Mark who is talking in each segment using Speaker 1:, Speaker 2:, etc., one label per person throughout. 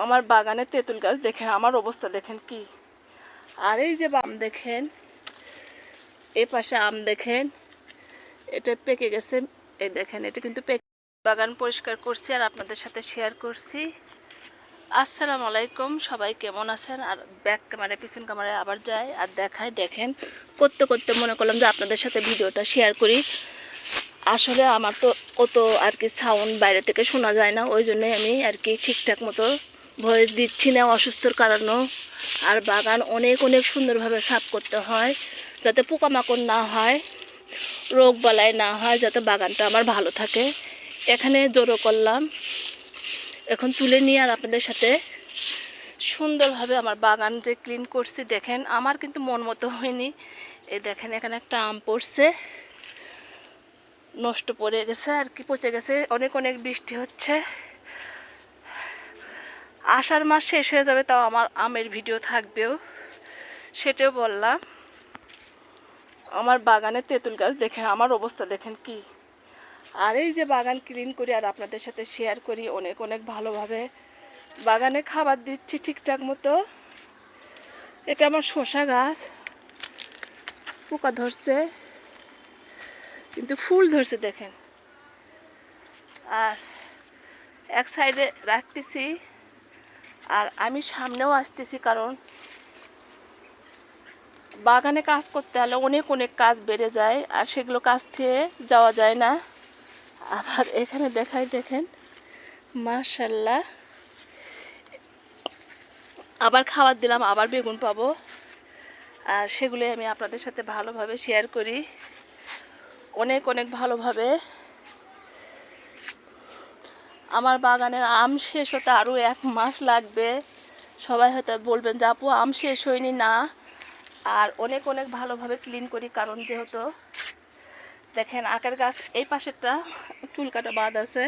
Speaker 1: আমার বাগানে তেঁতুল গাছ দেখেন, আমার অবস্থা দেখেন কি। আর এই যে আম দেখেন, এই পাশে আম দেখেন, এটা পেকে গেছে। এই দেখেন, এটা কিন্তু বাগান পরিষ্কার করছি আর আপনাদের সাথে শেয়ার করছি। আসসালামু আলাইকুম, সবাই কেমন আছেন? আর ব্যাক ক্যামেরা পিছন ক্যামেরায় আবার যাই আর দেখাই। দেখেন, করতে করতে মনে করলাম যে আপনাদের সাথে ভিডিওটা শেয়ার করি। আসলে আমার তো অত আর কি সাউন্ড বাইরে থেকে শোনা যায় না, ওই জন্যই আমি আর কি ঠিকঠাক মতো ভয়েস দিচ্ছি না, অসুস্থর কারণেও। আর বাগান অনেক অনেক সুন্দরভাবে সাফ করতে হয়, যাতে পোকামাকড় না হয়, রোগ বালাই না হয়, যাতে বাগানটা আমার ভালো থাকে। এখানে জড়ো করলাম, এখন তুলে নিয়ে আর আপনাদের সাথে সুন্দরভাবে আমার বাগান যে ক্লিন করছি। দেখেন, আমার কিন্তু মন মতো হয়নি। এই দেখেন, এখানে একটা আম পড়ছে, নষ্ট পড়ে গেছে আর কি, পচে গেছে। অনেক অনেক বৃষ্টি হচ্ছে, আষাঢ় মাস শেষ হয়ে যাবে, তাও আমার আমের ভিডিও থাকবেও, সেটাও বললাম। আমার বাগানে তেঁতুল গাছ দেখেন, আমার অবস্থা দেখেন কি। আর এই যে বাগান ক্লিন করি আর আপনাদের সাথে শেয়ার করি, অনেক অনেক ভালোভাবে বাগানে খাবার দিচ্ছি ঠিকঠাক মতো। এটা আমার শসা গাছ, পোকা ধরছে কিন্তু ফুল ধরছে দেখেন। আর এক সাইডে রাখতেছি আর আমি সামনেও আসতেছি, কারণ বাগানে কাজ করতে হলে অনেক অনেক কাজ বেড়ে যায় আর সেগুলো কাজ থেকে যাওয়া যায় না। আবার এখানে দেখাই, দেখেন মাশাল্লাহ, আবার খাবার দিলাম, আবার বেগুন পাবো। আর সেগুলোই আমি আপনাদের সাথে ভালোভাবে শেয়ার করি, অনেক অনেক ভালোভাবে। আমার বাগানের আম শেষ হতে আরও 1 মাস লাগবে। সবাই হয়তো বলবেন যে আপু আম শেষ হয়নি, না। আর অনেক অনেক ভালোভাবে ক্লিন করি, কারণ যেহেতু দেখেন আখের গাছ এই পাশেরটা চুলকাটা বাদ আছে।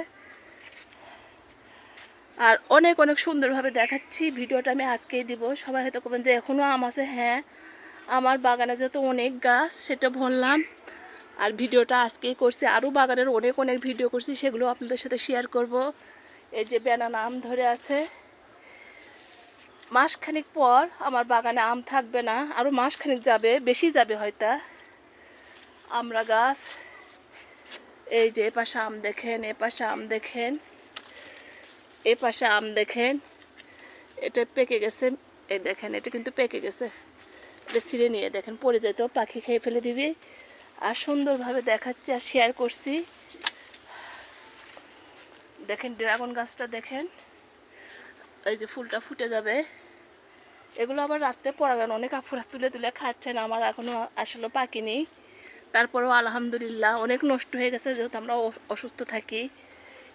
Speaker 1: আর অনেক অনেক সুন্দরভাবে দেখাচ্ছি, ভিডিওটা আমি আজকেই দিব। সবাই হয়তো বলবেন যে এখনও আম আছে। হ্যাঁ, আমার বাগানে যেহেতু অনেক গাছ, সেটা বললাম। আর ভিডিওটা আজকেই করছি, আরও বাগানের অনেক অনেক ভিডিও করছি, সেগুলো আপনাদের সাথে শেয়ার করব। এই যে বেনানা আম ধরে আছে, মাসখানিক পর আমার বাগানে আম থাকবে না, আরও মাসখানিক যাবে, বেশি যাবে হয়তো। আমরা গাছ, এই যে এপাশে আম দেখেন, এপাশে আম দেখেন, এপাশে আম দেখেন, এটা পেকে গেছে। এই দেখেন, এটা কিন্তু পেকে গেছে, এটা ছিঁড়ে নিয়ে দেখেন, পড়ে যেত, পাখি খেয়ে ফেলে দিবি। আর সুন্দরভাবে দেখাচ্ছি আর শেয়ার করছি। দেখেন ড্রাগন গাছটা দেখেন, এই যে ফুলটা ফুটে যাবে। এগুলো আবার রাত্রে পরাগান অনেক আপুরা তুলে তুলে খাচ্ছেন, আমার এখনও আসলে পাকিনি। তারপরেও আলহামদুলিল্লাহ অনেক নষ্ট হয়ে গেছে, যেহেতু আমরা অসুস্থ থাকি।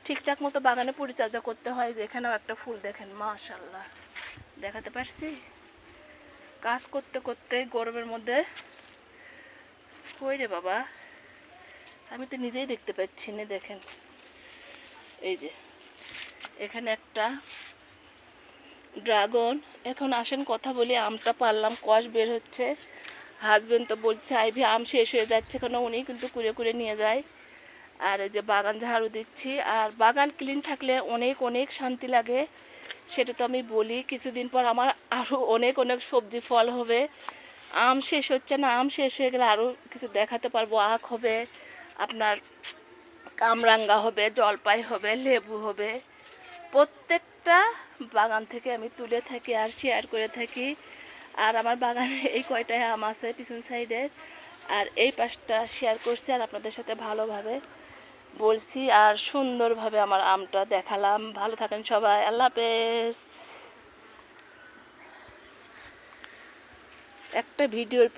Speaker 1: ঠিকঠাক মতো বাগানে পরিচর্যা করতে হয়। যে এখানেও একটা ফুল দেখেন, মাশাল্লাহ, দেখাতে পারছি। কাজ করতে করতে গরমের মধ্যে কই রে বাবা, আমি তো নিজেই দেখতে পাচ্ছি না। দেখেন, এই যে এখানে একটা ড্রাগন। এখন আসেন কথা বলি, আমটা পারলাম, কষ বের হচ্ছে। হাজবেন্ড তো বলছে আইভি আম শেষ হয়ে যাচ্ছে, কেন উনি কিন্তু কুড়ে কুড়ে নিয়ে যায়। আর এই যে বাগান ঝাড়ু দিচ্ছি। আর বাগান ক্লিন থাকলে অনেক অনেক শান্তি লাগে, সেটা তো আমি বলি। কিছুদিন পর আমার আরও অনেক অনেক সবজি ফল হবে। আম শেষ হচ্ছে না, আম শেষ হয়ে গেলে আরও কিছু দেখাতে পারবো। আখ হবে, আপনার কামরাঙ্গা হবে, জলপাই হবে, লেবু হবে। প্রত্যেকটা বাগান থেকে আমি তুলে থাকি আর শেয়ার করে থাকি। আর আমার বাগানে এই কয়টায় আম আছে পিছন সাইডে, আর এই পাশটা শেয়ার করছি আর আপনাদের সাথে ভালোভাবে বলছি আর সুন্দরভাবে আমার আমটা দেখালাম। ভালো থাকেন সবাই, আল্লাহ হাফেজ। একটা ভিডিওর